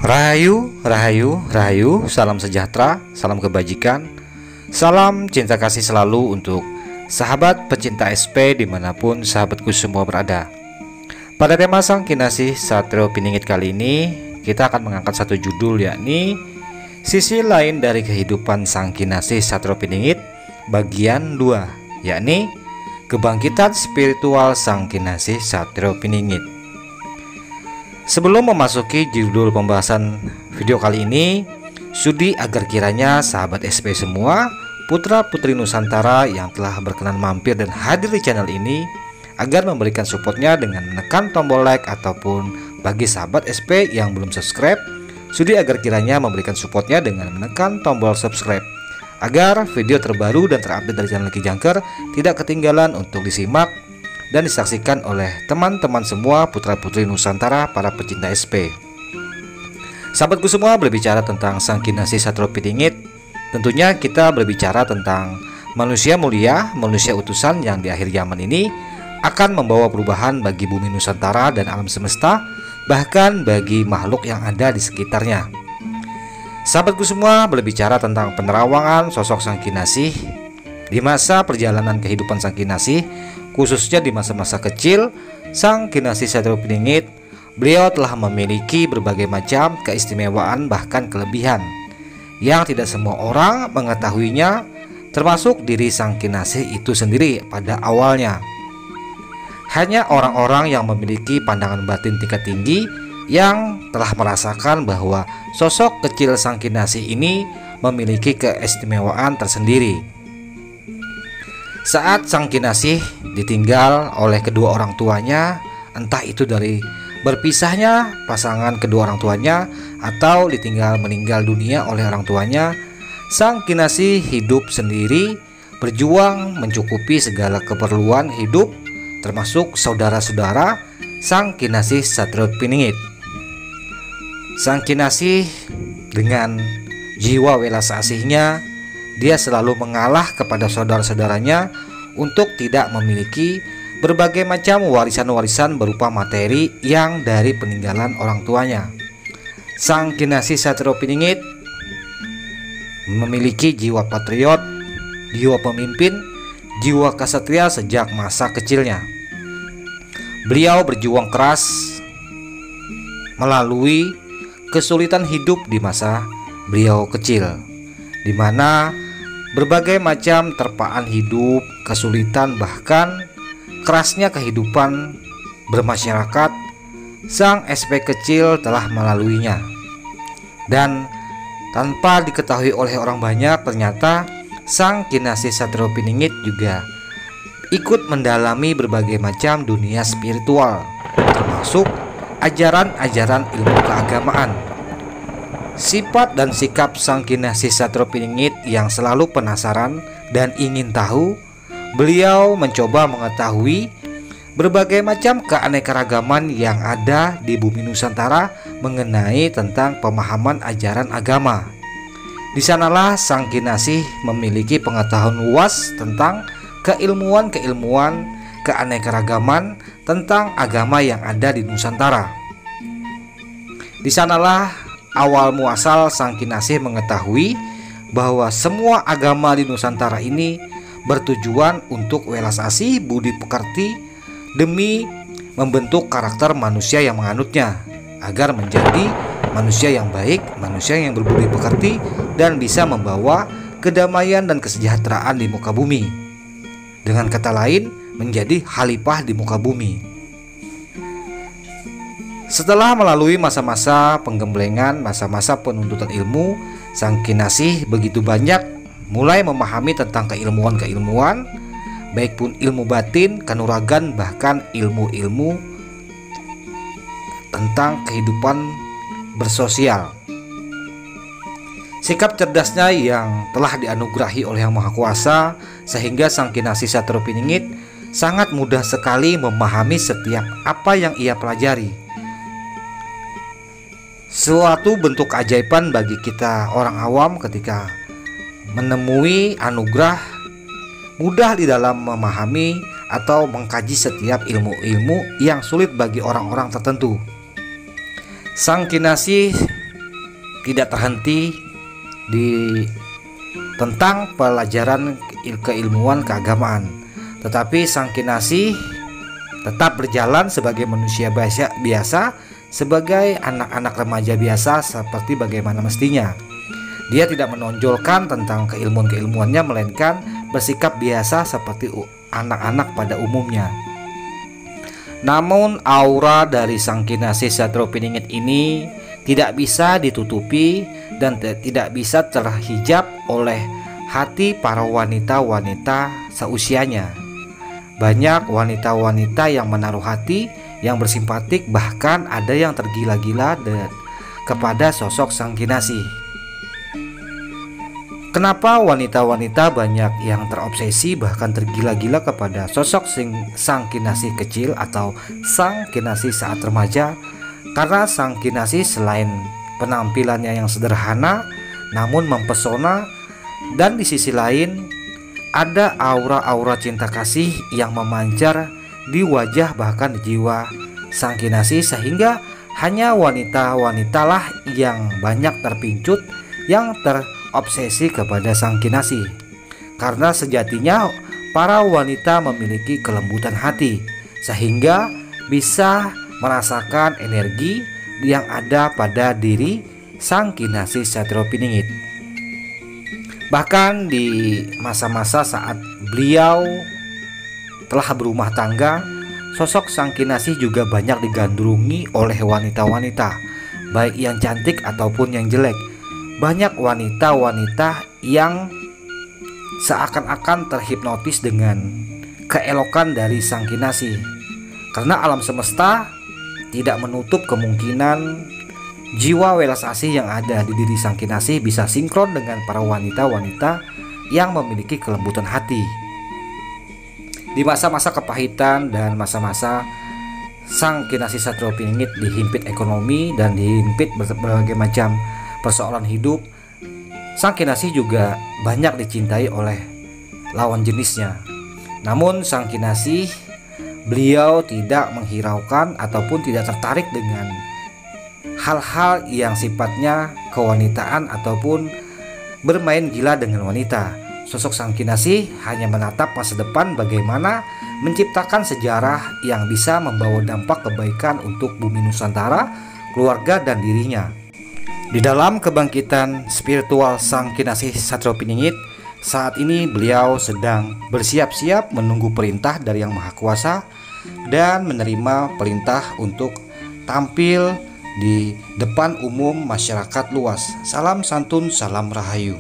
Rahayu, rahayu, rahayu, salam sejahtera, salam kebajikan, salam cinta kasih selalu untuk sahabat pecinta SP dimanapun sahabatku semua berada. Pada tema Sang Kinasih Satrio Piningit kali ini, kita akan mengangkat satu judul, yakni Sisi Lain dari Kehidupan Sang Kinasih Satrio Piningit bagian 2, yakni Kebangkitan Spiritual Sang Kinasih Satrio Piningit. Sebelum memasuki judul pembahasan video kali ini, sudi agar kiranya sahabat SP semua, putra putri Nusantara yang telah berkenan mampir dan hadir di channel ini, agar memberikan supportnya dengan menekan tombol like, ataupun bagi sahabat SP yang belum subscribe, sudi agar kiranya memberikan supportnya dengan menekan tombol subscribe, agar video terbaru dan terupdate dari channel Ki Jangker tidak ketinggalan untuk disimak dan disaksikan oleh teman-teman semua putra putri Nusantara, para pecinta SP. Sahabatku semua, berbicara tentang Sang Kinasih Satrio Piningit, tentunya kita berbicara tentang manusia mulia, manusia utusan yang di akhir zaman ini akan membawa perubahan bagi bumi Nusantara dan alam semesta, bahkan bagi makhluk yang ada di sekitarnya. Sahabatku semua, berbicara tentang penerawangan sosok Sang Kinasih di masa perjalanan kehidupan Sang Kinasih, khususnya di masa-masa kecil Sang Kinasih Satrio Piningit, beliau telah memiliki berbagai macam keistimewaan, bahkan kelebihan yang tidak semua orang mengetahuinya, termasuk diri Sang Kinasih itu sendiri pada awalnya. Hanya orang-orang yang memiliki pandangan batin tingkat tinggi yang telah merasakan bahwa sosok kecil Sang Kinasih ini memiliki keistimewaan tersendiri. Saat Sang Kinasih ditinggal oleh kedua orang tuanya, entah itu dari berpisahnya pasangan kedua orang tuanya atau ditinggal meninggal dunia oleh orang tuanya, Sang Kinasih hidup sendiri, berjuang mencukupi segala keperluan hidup, termasuk saudara-saudara Sang Kinasih Satrio Piningit. Sang Kinasih dengan jiwa welas asihnya, dia selalu mengalah kepada saudara-saudaranya untuk tidak memiliki berbagai macam warisan-warisan berupa materi yang dari peninggalan orang tuanya. Sang Kinasih Satrio Piningit memiliki jiwa patriot, jiwa pemimpin, jiwa kesatria sejak masa kecilnya. Beliau berjuang keras melalui kesulitan hidup di masa beliau kecil, di mana berbagai macam terpaan hidup, kesulitan, bahkan kerasnya kehidupan bermasyarakat, Sang SP kecil telah melaluinya. Dan tanpa diketahui oleh orang banyak, ternyata Sang Kinasih Satrio Piningit juga ikut mendalami berbagai macam dunia spiritual, termasuk ajaran-ajaran ilmu keagamaan. Sifat dan sikap Sang Kinasih Satrio Piningit yang selalu penasaran dan ingin tahu, beliau mencoba mengetahui berbagai macam keanekaragaman yang ada di bumi Nusantara mengenai tentang pemahaman ajaran agama. Di sanalah Sang Kinasih memiliki pengetahuan luas tentang keilmuan keanekaragaman tentang agama yang ada di Nusantara. Di sanalah awal muasal Sang Kinasih mengetahui bahwa semua agama di Nusantara ini bertujuan untuk welas asih budi pekerti demi membentuk karakter manusia yang menganutnya, agar menjadi manusia yang baik, manusia yang berbudi pekerti, dan bisa membawa kedamaian dan kesejahteraan di muka bumi. Dengan kata lain, menjadi khalifah di muka bumi. Setelah melalui masa-masa penggemblengan, masa-masa penuntutan ilmu, Sang Kinasih begitu banyak mulai memahami tentang keilmuan-keilmuan, baik pun ilmu batin, kanuragan, bahkan ilmu-ilmu tentang kehidupan bersosial. Sikap cerdasnya yang telah dianugerahi oleh Yang Maha Kuasa, sehingga Sang Kinasih Satrio Piningit sangat mudah sekali memahami setiap apa yang ia pelajari. Suatu bentuk keajaiban bagi kita orang awam ketika menemui anugerah, mudah di dalam memahami atau mengkaji setiap ilmu-ilmu yang sulit bagi orang-orang tertentu. Sang Kinasih tidak terhenti di tentang pelajaran keilmuan keagamaan, tetapi Sang Kinasih tetap berjalan sebagai manusia biasa, sebagai anak-anak remaja biasa seperti bagaimana mestinya. Dia tidak menonjolkan tentang keilmuannya, melainkan bersikap biasa seperti anak-anak pada umumnya. Namun aura dari Sang Kinasih Satropiningit ini tidak bisa ditutupi dan tidak bisa terhijab oleh hati para wanita-wanita seusianya. Banyak wanita-wanita yang menaruh hati, yang bersimpatik, bahkan ada yang tergila-gila kepada sosok Sang Kinasih. Kenapa wanita-wanita banyak yang terobsesi bahkan tergila-gila kepada sosok Sang Kinasih kecil atau Sang Kinasih saat remaja? Karena Sang Kinasih selain penampilannya yang sederhana namun mempesona, dan di sisi lain ada aura-aura cinta kasih yang memancar di wajah bahkan di jiwa Sang Kinasih, sehingga hanya wanita-wanitalah yang banyak terpincut, yang terobsesi kepada Sang Kinasih. Karena sejatinya para wanita memiliki kelembutan hati, sehingga bisa merasakan energi yang ada pada diri Sang Kinasih Satropiningit. Bahkan di masa-masa saat beliau telah berumah tangga, sosok Sang Kinasih juga banyak digandrungi oleh wanita-wanita, baik yang cantik ataupun yang jelek. Banyak wanita-wanita yang seakan-akan terhipnotis dengan keelokan dari Sang Kinasih. Karena alam semesta tidak menutup kemungkinan jiwa welas asih yang ada di diri Sang Kinasih bisa sinkron dengan para wanita-wanita yang memiliki kelembutan hati. Di masa-masa kepahitan dan masa-masa Sang Kinasih Satropiningit dihimpit ekonomi dan dihimpit berbagai macam persoalan hidup, Sang Kinasih juga banyak dicintai oleh lawan jenisnya. Namun Sang Kinasih, beliau tidak menghiraukan ataupun tidak tertarik dengan hal-hal yang sifatnya kewanitaan ataupun bermain gila dengan wanita. Sosok Sang Kinasih hanya menatap masa depan, bagaimana menciptakan sejarah yang bisa membawa dampak kebaikan untuk bumi Nusantara, keluarga dan dirinya. Di dalam kebangkitan spiritual Sang Kinasih Satropiningit, saat ini beliau sedang bersiap-siap menunggu perintah dari Yang Maha Kuasa dan menerima perintah untuk tampil di depan umum masyarakat luas. Salam santun, salam rahayu.